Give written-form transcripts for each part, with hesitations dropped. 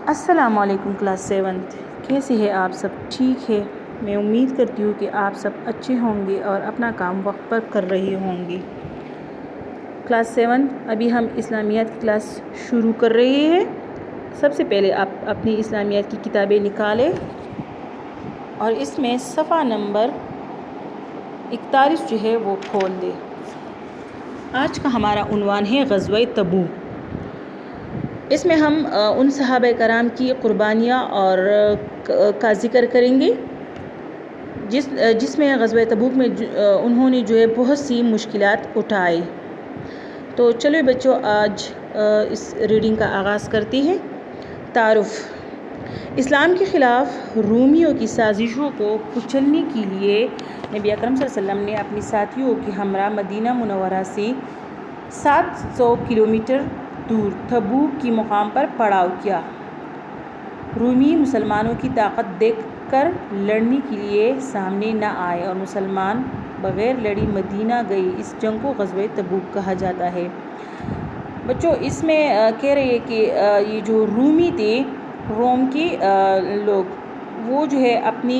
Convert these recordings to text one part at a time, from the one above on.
السلام علیکم کلاس 7 کیسے ہیں آپ سب؟ ٹھیک ہے، میں امید کرتی ہوں کہ آپ سب اچھے ہوں گے اور اپنا کام وقت پر کر رہے ہوں گے۔ کلاس 7 ابھی ہم اسلامیات کی کلاس شروع کر رہے ہیں۔ سب سے پہلے آپ اپنی اسلامیات کی کتابیں نکالیں اور اس میں صفحہ نمبر 41 جو ہے وہ کھول دیں۔ آج کا ہمارا عنوان ہے غزوہ تبوک۔ اس میں ہم ان صحابہ کرام کی قربانیاں اور کا ذکر کریں گے جس میں غزوہ تبوک میں انہوں نے جو ہے بہت سی مشکلات اٹھائے۔ تو چلو بچوں، آج اس ریڈنگ کا آغاز کرتے ہیں۔ تعارف۔ اسلام کے خلاف رومیوں کی سازشوں کو کچلنے کے لیے نبی اکرم صلی اللہ علیہ وسلم نے اپنی ساتھیوں کے ہمراہ مدینہ منورہ سے 700 کلومیٹر دور تبوک کی مقام پر پڑاؤ کیا۔ رومی مسلمانوں کی طاقت دیکھ کر لڑنے کے لیے سامنے نہ آئے اور مسلمان بغیر لڑی مدینہ گئے۔ اس جنگ کو غزوہ تبوک کہا جاتا ہے۔ بچوں، اس میں کہہ رہے ہیں کہ یہ جو رومی تھے، روم کے لوگ، وہ جو ہے اپنی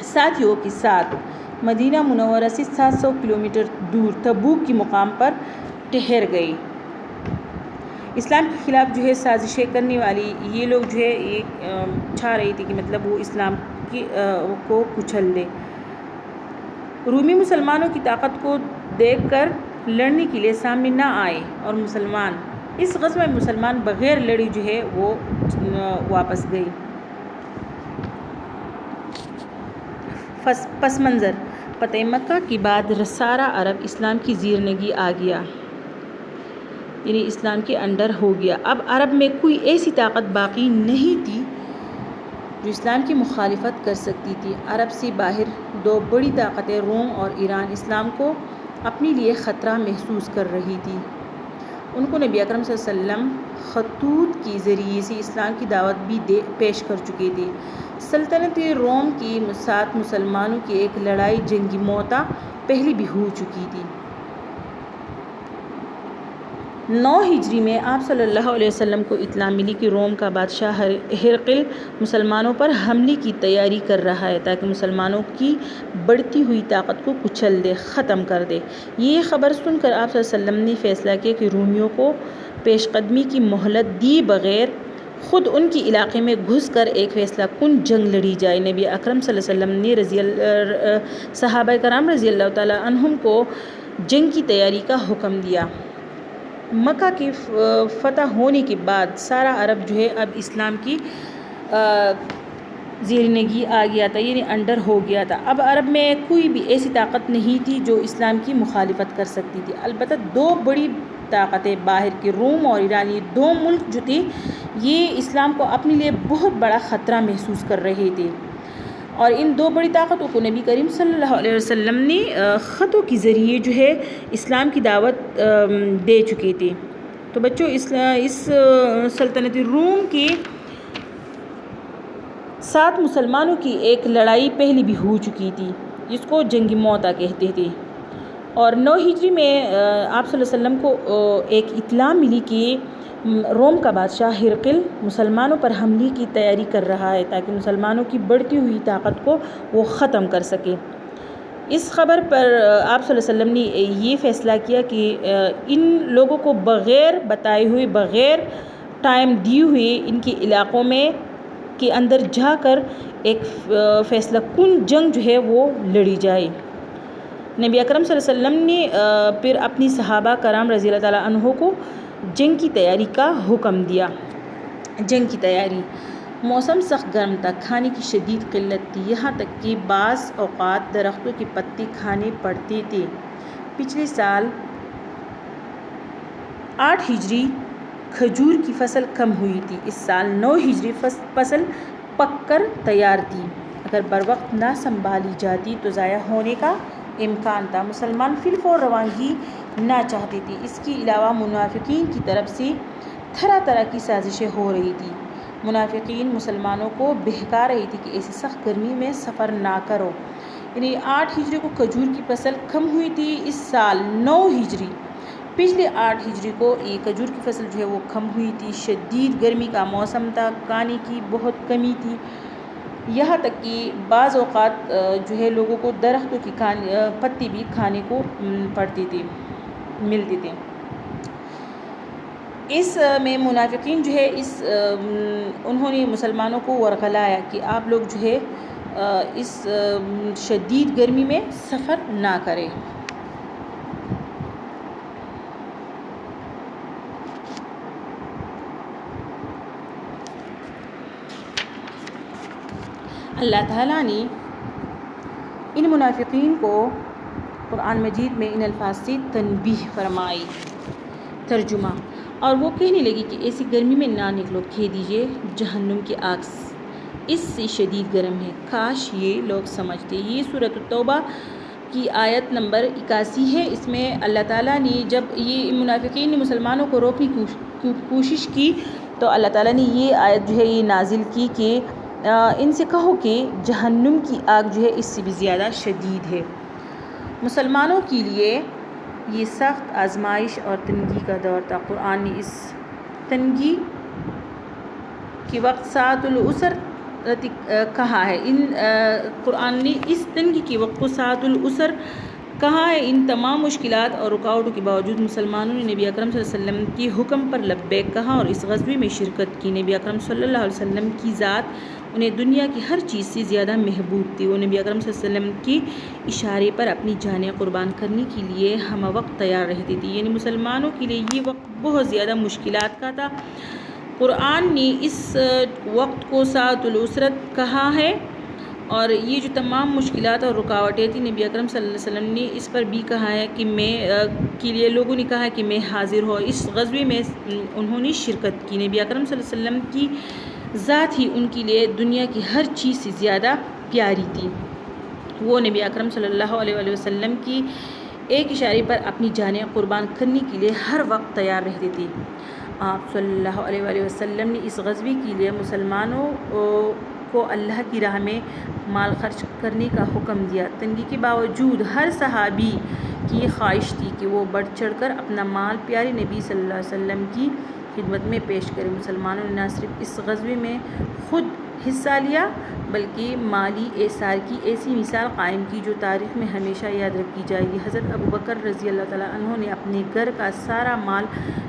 ساتھیوں کے ساتھ مدینہ منورہ سے 700 کلومیٹر دور تبوک کی مقام پر ٹھہر گئے۔ اسلام کے خلاف جو ہے سازشیں کرنے والی یہ لوگ جو ہے یہ چاہ رہے تھے کہ مطلب وہ اسلام کو کچل دے۔ رومی مسلمانوں کی طاقت کو دیکھ کر لڑنے کے لیے سامنے نہ آئے اور اس غزوہ میں مسلمان بغیر لڑی جو ہے وہ واپس گئے۔ پس منظر۔ فتح مکہ کے بعد سارا عرب اسلام کی زیرنگی آ گیا، یعنی اسلام کے انڈر ہو گیا۔ اب عرب میں کوئی ایسی طاقت باقی نہیں تھی جو اسلام کی مخالفت کر سکتی تھی۔ عرب سے باہر دو بڑی طاقتیں روم اور ایران اسلام کو اپنے لیے خطرہ محسوس کر رہی تھی۔ ان کو نبی اکرم صلی اللہ علیہ وسلم خطوط کے ذریعے سے اسلام کی دعوت بھی پیش کر چکے تھے۔ سلطنت روم کے ساتھ مسلمانوں کی ایک لڑائی جنگی موتا پہلے بھی ہو چکی تھی۔ 9 ہجری میں آپ صلی اللہ علیہ وسلم کو اطلاع ملی کہ روم کا بادشاہ ہرقل مسلمانوں پر حملے کی تیاری کر رہا ہے تاکہ مسلمانوں کی بڑھتی ہوئی طاقت کو کچل دے، ختم کر دے۔ یہ خبر سن کر آپ صلی اللہ علیہ وسلم نے فیصلہ کیا کہ رومیوں کو پیش قدمی کی مہلت دیے بغیر خود ان کے علاقے میں گھس کر ایک فیصلہ کن جنگ لڑی جائے۔ نبی اکرم صلی اللہ علیہ وسلم نے صحابہ کرام رضی اللہ تعالیٰ عنہم کو جنگ کی تیاری کا حکم دیا۔ مکہ کے فتح ہونے کے بعد سارا عرب جو ہے اب اسلام کی زیرنگی آ گیا تھا، یعنی انڈر ہو گیا تھا۔ اب عرب میں کوئی بھی ایسی طاقت نہیں تھی جو اسلام کی مخالفت کر سکتی تھی۔ البتہ دو بڑی طاقتیں باہر کے روم اور ایران، یہ دو ملک جو تھے یہ اسلام کو اپنے لیے بہت بڑا خطرہ محسوس کر رہے تھے، اور ان دو بڑی طاقتوں کو نبی کریم صلی اللہ علیہ وسلم نے خطوں کے ذریعے جو ہے اسلام کی دعوت دے چکے تھے۔ تو بچوں، اس سلطنت روم کے ساتھ مسلمانوں کی ایک لڑائی پہلے بھی ہو چکی تھی جس کو جنگی موتا کہتے تھے، اور 9 ہجری میں آپ صلی اللہ علیہ وسلم کو ایک اطلاع ملی کہ روم کا بادشاہ ہرقل مسلمانوں پر حملے کی تیاری کر رہا ہے تاکہ مسلمانوں کی بڑھتی ہوئی طاقت کو وہ ختم کر سکے۔ اس خبر پر آپ صلی اللہ علیہ وسلم نے یہ فیصلہ کیا کہ ان لوگوں کو بغیر بتائے ہوئے، بغیر ٹائم دیے ہوئے ان کے علاقوں میں کے اندر جا کر ایک فیصلہ کن جنگ جو ہے وہ لڑی جائے۔ نبی اکرم صلی اللہ علیہ وسلم نے پھر اپنی صحابہ کرام رضی اللہ تعالیٰ عنہ کو جنگ کی تیاری کا حکم دیا۔ جنگ کی تیاری۔ موسم سخت گرم تھا، کھانے کی شدید قلت تھی، یہاں تک کہ بعض اوقات درختوں کے پتے کھانے پڑتے تھے۔ پچھلے سال 8 ہجری کھجور کی فصل کم ہوئی تھی، اس سال 9 ہجری فصل پک کر تیار تھی۔ اگر بروقت نہ سنبھالی جاتی تو ضائع ہونے کا امکان تھا۔ مسلمان فی الفور روانگی نہ چاہتے تھے۔ اس کے علاوہ منافقین کی طرف سے طرح طرح کی سازشیں ہو رہی تھیں۔ منافقین مسلمانوں کو بہکا رہے تھے کہ ایسی سخت گرمی میں سفر نہ کرو۔ یعنی 8 ہجری کو کھجور کی فصل کم ہوئی تھی، اس سال 9 ہجری پچھلے 8 ہجری کو یہ کھجور کی فصل جو ہے وہ کم ہوئی تھی، شدید گرمی کا موسم تھا، کھانے کی بہت کمی تھی، یہاں تک کہ بعض اوقات جو ہے لوگوں کو درختوں کی پتی بھی کھانے کو ملتی تھی۔ اس میں منافقین جو ہے انہوں نے مسلمانوں کو ورغلایا کہ آپ لوگ جو ہے اس شدید گرمی میں سفر نہ کریں۔ اللہ تعالیٰ نے ان منافقین کو قرآن مجید میں ان الفاظ سے تنبیہ فرمائی۔ ترجمہ: اور وہ کہنے لگی کہ ایسی گرمی میں نہ نکلو، کہہ دیجئے جہنم کی آگ اس سے شدید گرم ہے، کاش یہ لوگ سمجھتے۔ یہ سورۃ التوبہ کی آیت نمبر 81 ہے۔ اس میں اللہ تعالیٰ نے جب یہ منافقین نے مسلمانوں کو روکنے کی کوشش کی تو اللہ تعالیٰ نے یہ آیت جو ہے یہ نازل کی کہ ان سے کہو کہ جہنم کی آگ جو ہے اس سے بھی زیادہ شدید ہے۔ مسلمانوں کے لیے یہ سخت آزمائش اور تنگی کا دور تھا۔ قرآن نے اس تنگی کے وقت ساعۃ العسر کہا ہے۔ قرآن نے اس تنگی کے وقت کو ساعۃ العسر کہا ہے۔ ان تمام مشکلات اور رکاوٹوں کے باوجود مسلمانوں نے نبی اکرم صلی اللہ علیہ وسلم کے حکم پر لبیک کہا اور اس غزوے میں شرکت کی۔ نبی اکرم صلی اللہ علیہ وسلم کی ذات انہیں دنیا کی ہر چیز سے زیادہ محبوب تھی۔ وہ نبی اکرم صلی اللہ علیہ وسلم کی اشارے پر اپنی جانیں قربان کرنے کے لیے ہم وقت تیار رہتی تھی، یعنی مسلمانوں کے لیے یہ وقت بہت زیادہ مشکلات کا تھا۔ قرآن نے اس وقت کو ساعۃ العسرت کہا ہے اور یہ جو تمام مشکلات اور رکاوٹیں تھیں نبی اکرم صلی اللہ علیہ وسلم نے اس پر بھی کہا ہے کہ لوگوں نے کہا ہے کہ میں حاضر ہوں۔ اس غزوے میں انہوں نے شرکت کی۔ نبی اکرم صلی اللہ علیہ وسلم کی ذات ہی ان کے لیے دنیا کی ہر چیز سے زیادہ پیاری تھی۔ وہ نبی اکرم صلی اللہ علیہ وسلم کی ایک اشارے پر اپنی جانیں قربان کرنے کے لیے ہر وقت تیار رہتی تھی۔ آپ صلی اللہ علیہ وسلم نے اس غزوے کے لیے مسلمانوں کو اللہ کی راہ میں مال خرچ کرنے کا حکم دیا۔ تنگی کے باوجود ہر صحابی کی یہ خواہش تھی کہ وہ بڑھ چڑھ کر اپنا مال پیارے نبی صلی اللہ علیہ وسلم کی خدمت میں پیش کرے۔ مسلمانوں نے نہ صرف اس غزوے میں خود حصہ لیا بلکہ مالی اعصار کی ایسی مثال قائم کی جو تاریخ میں ہمیشہ یاد رکھی جائے گی۔ حضرت ابوبکر رضی اللہ تعالیٰ عنہ نے اپنے گھر کا سارا مال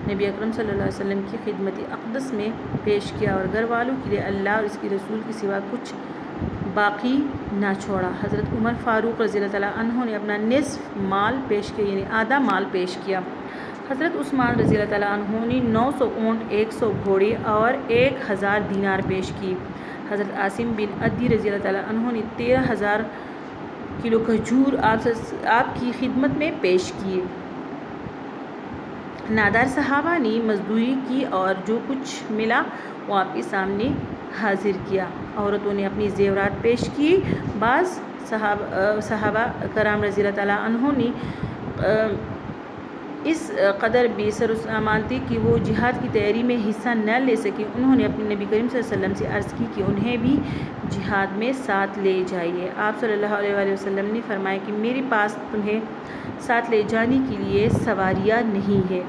نبی اکرم صلی اللہ علیہ وسلم کی خدمت اقدس میں پیش کیا اور گھر والوں کے لیے اللہ اور اس کے رسول کے سوا کچھ باقی نہ چھوڑا۔ حضرت عمر فاروق رضی اللہ تعالیٰ عنہ نے اپنا نصف مال پیش کیا، یعنی آدھا مال پیش کیا۔ حضرت عثمان رضی اللہ تعالیٰ عنہ نے 900 اونٹ، 100 گھوڑے اور 1000 دینار پیش کی۔ حضرت عاصم بن عدی رضی اللہ تعالیٰ عنہ نے 13,000 کلو کھجور آپ کی خدمت میں پیش کیے۔ نادار صحابہ نے مزدوری کی اور جو کچھ ملا وہ آپ کے سامنے حاضر کیا۔ عورتوں نے اپنی زیورات پیش کی۔ بعض صحابہ کرام رضی اللہ تعالیٰ عنہ نے اس قدر بے سر و سامان تھے کہ وہ جہاد کی تیاری میں حصہ نہ لے سکے۔ انہوں نے اپنے نبی کریم صلی اللہ علیہ وسلم سے عرض کی کہ انہیں بھی جہاد میں ساتھ لے جائیے۔ آپ صلی اللہ علیہ وسلم نے فرمایا کہ میرے پاس تمہیں ساتھ لے جانے کے لیے سواریاں نہیں ہے۔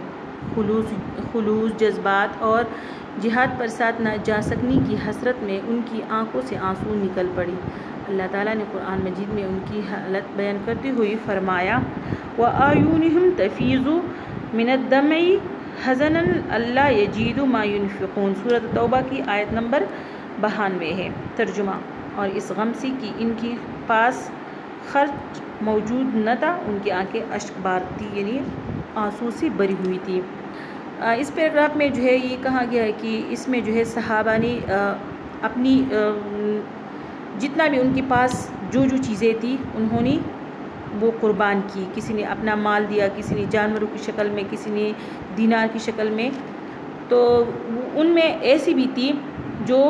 خلوص جذبات اور جہاد پر ساتھ نہ جا سکنے کی حسرت میں ان کی آنکھوں سے آنسو نکل پڑے۔ اللہ تعالیٰ نے قرآن مجید میں ان کی حالت بیان کرتے ہوئے فرمایا وَأَعْيُنُهُمْ تَفِيضُ مِنَ الدَّمْعِ حَزَنًا أَلَّا يَجِدُوا مَا يُنْفِقُونَ۔ سورۃ توبہ کی آیت نمبر 92 ہے۔ ترجمہ: اور اس غم سے کہ ان کے پاس خرچ موجود نہ تھا، ان کی آنکھیں اشک بار تھی، یعنی آنسو سے بھری ہوئی تھی۔ اس پیراگراف میں جو ہے یہ کہا گیا ہے کہ اس میں جو ہے صحابہ نے اپنی جتنا بھی ان کے پاس جو چیزیں تھیں انہوں نے وہ قربان کی۔ کسی نے اپنا مال دیا، کسی نے جانوروں کی شکل میں، کسی نے دینار کی شکل میں۔ تو ان میں ایسی بھی تھی جو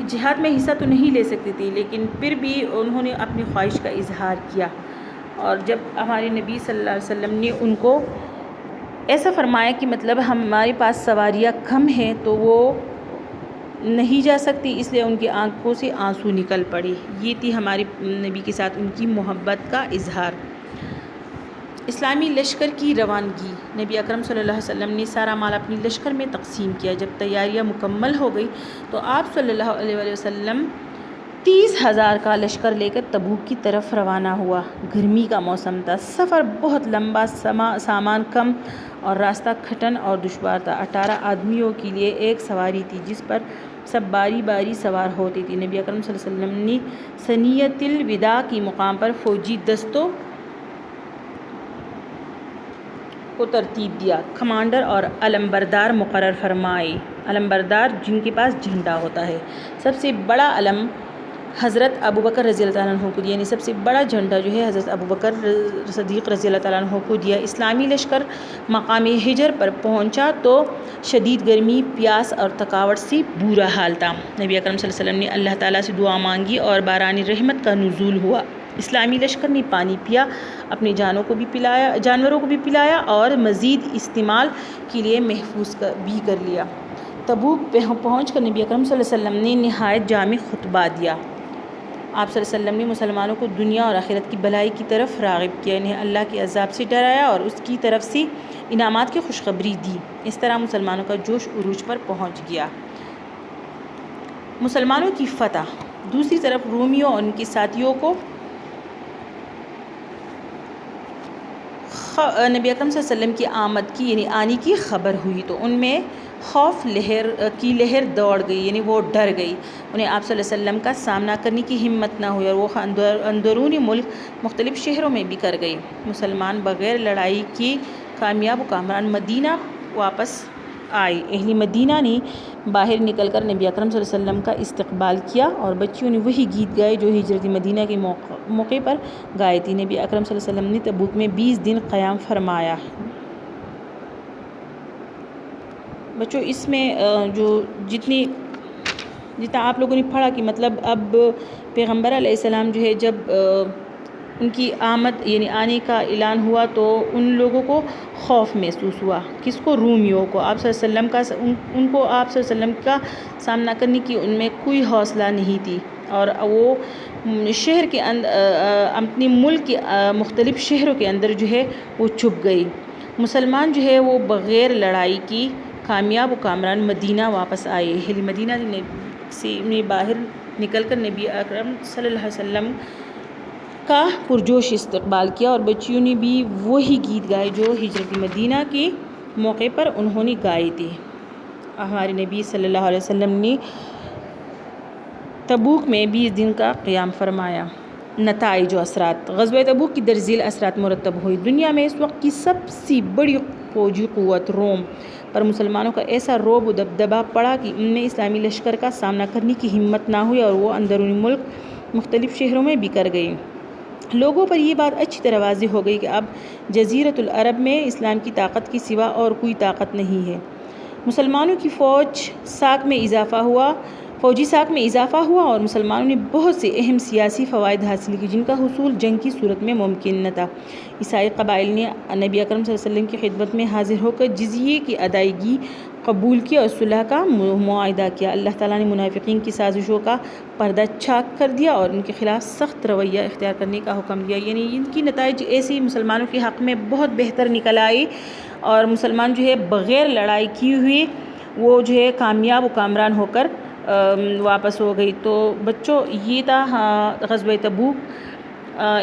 جہاد میں حصہ تو نہیں لے سکتی تھی لیکن پھر بھی انہوں نے اپنی خواہش کا اظہار کیا، اور جب ہمارے نبی صلی اللہ علیہ وسلم نے ان کو ایسا فرمایا کہ مطلب ہمارے پاس سواریاں کم ہیں تو وہ نہیں جا سکتی، اس لیے ان کی آنکھوں سے آنسو نکل پڑے۔ یہ تھی ہمارے نبی کے ساتھ ان کی محبت کا اظہار۔ اسلامی لشکر کی روانگی۔ نبی اکرم صلی اللہ علیہ وسلم نے سارا مال اپنی لشکر میں تقسیم کیا۔ جب تیاریاں مکمل ہو گئی تو آپ صلی اللہ علیہ وسلم 30,000 کا لشکر لے کر تبوک کی طرف روانہ ہوا۔ گرمی کا موسم تھا، سفر بہت لمبا، سامان کم اور راستہ کٹھن اور دشوار تھا۔ 18 آدمیوں کے لیے ایک سواری تھی جس پر سب باری باری سوار ہوتے تھے۔ نبی اکرم صلی اللہ علیہ وسلم نے ثنیۃ الوداع کے مقام پر فوجی دستوں کو ترتیب دیا۔ کمانڈر اور علمبردار مقرر فرمائے۔ علمبردار جن کے پاس جھنڈا ہوتا ہے۔ سب سے بڑا علم حضرت ابوبکر رضی اللہ تعالیٰ عنہ کو دیا، یعنی سب سے بڑا جھنڈا جو ہے حضرت ابوبکر صدیق رضی اللہ تعالیٰ عنہ کو دیا۔ اسلامی لشکر مقام حجر پر پہنچا تو شدید گرمی، پیاس اور تھکاوٹ سے برا حال تھا۔ نبی اکرم صلی اللہ علیہ وسلم نے اللہ تعالیٰ سے دعا مانگی اور باران رحمت کا نزول ہوا۔ اسلامی لشکر نے پانی پیا، اپنے جانوروں کو بھی پلایا اور مزید استعمال کے لیے محفوظ بھی کر لیا۔ تبوک پہنچ کر نبی اکرم صلی اللہ علیہ وسلم نے نہایت جامع خطبہ دیا۔ آپ صلی اللہ علیہ وسلم نے مسلمانوں کو دنیا اور آخرت کی بھلائی کی طرف راغب کیا، انہیں اللہ کے عذاب سے ڈرایا اور اس کی طرف سے انعامات کی خوشخبری دی۔ اس طرح مسلمانوں کا جوش عروج پر پہنچ گیا۔ مسلمانوں کی فتح۔ دوسری طرف رومیوں اور ان کے ساتھیوں کو نبی اکرم صلی اللہ علیہ وسلم کی آمد کی یعنی آنے کی خبر ہوئی تو ان میں خوف کی لہر دوڑ گئی، یعنی وہ ڈر گئی۔ انہیں آپ صلی اللہ علیہ وسلم کا سامنا کرنے کی ہمت نہ ہوئی اور وہ اندرونی ملک مختلف شہروں میں بکھر گئی۔ مسلمان بغیر لڑائی کے کامیاب و کامران مدینہ واپس آئے۔ اہل مدینہ نے باہر نکل کر نبی اکرم صلی اللہ علیہ وسلم کا استقبال کیا اور بچیوں نے وہی گیت گائے جو ہجرت مدینہ کے موقع پر گائے تھے۔ نبی اکرم صلی اللہ علیہ وسلم نے تبوک میں 20 دن قیام فرمایا۔ بچوں اس میں جتنا آپ لوگوں نے پڑھا کہ مطلب اب پیغمبر علیہ السلام جو ہے جب ان کی آمد یعنی آنے کا اعلان ہوا تو ان لوگوں کو خوف محسوس ہوا۔ کس کو؟ رومیوں کو۔ آپ صلی اللہ علیہ وسلم ان کو آپ صلی اللہ علیہ وسلم کا سامنا کرنے کی ان میں کوئی حوصلہ نہیں تھی اور وہ شہر کے اپنے ملک کے مختلف شہروں کے اندر جو ہے وہ چھپ گئی۔ مسلمان جو ہے وہ بغیر لڑائی کی کامیاب و کامران مدینہ واپس آئے۔ اہل مدینہ نے باہر نکل کر نبی اکرم صلی اللہ علیہ وسلم کا پرجوش استقبال کیا اور بچیوں نے بھی وہی گیت گائے جو ہجرت مدینہ کے موقع پر انہوں نے گائے تھے۔ ہمارے نبی صلی اللہ علیہ وسلم نے تبوک میں 20 دن کا قیام فرمایا۔ نتائج و اثرات۔ غزوہ تبوک کی درج ذیل اثرات مرتب ہوئے۔ دنیا میں اس وقت کی سب سے بڑی فوجی قوت روم پر مسلمانوں کا ایسا رعب و دبدبہ پڑا کہ ان میں اسلامی لشکر کا سامنا کرنے کی ہمت نہ ہوئی اور وہ اندرونی ملک مختلف شہروں میں بکھر گئی۔ لوگوں پر یہ بات اچھی طرح واضح ہو گئی کہ اب جزیرۃ العرب میں اسلام کی طاقت کے سوا اور کوئی طاقت نہیں ہے۔ مسلمانوں کی فوجی ساکھ میں اضافہ ہوا اور مسلمانوں نے بہت سے اہم سیاسی فوائد حاصل کیے جن کا حصول جنگ کی صورت میں ممکن نہ تھا۔ عیسائی قبائل نے نبی اکرم صلی اللہ علیہ وسلم کی خدمت میں حاضر ہو کر جزیے کی ادائیگی قبول کی اور صلح کا معاہدہ کیا۔ اللہ تعالیٰ نے منافقین کی سازشوں کا پردہ چاک کر دیا اور ان کے خلاف سخت رویہ اختیار کرنے کا حکم دیا، یعنی ان کی نتائج ایسے ہی مسلمانوں کے حق میں بہت بہتر نکل آئے اور مسلمان جو ہے بغیر لڑائی کیے ہوئے وہ جو ہے کامیاب و کامران ہو کر واپس ہو گئی۔ تو بچوں یہ تھا غزوہ تبوک،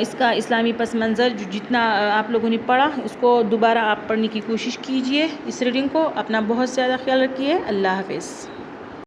اس کا اسلامی پس منظر جو جتنا آپ لوگوں نے پڑھا اس کو دوبارہ آپ پڑھنے کی کوشش کیجئے۔ اس ریڈنگ کو اپنا بہت زیادہ خیال رکھیے۔ اللہ حافظ۔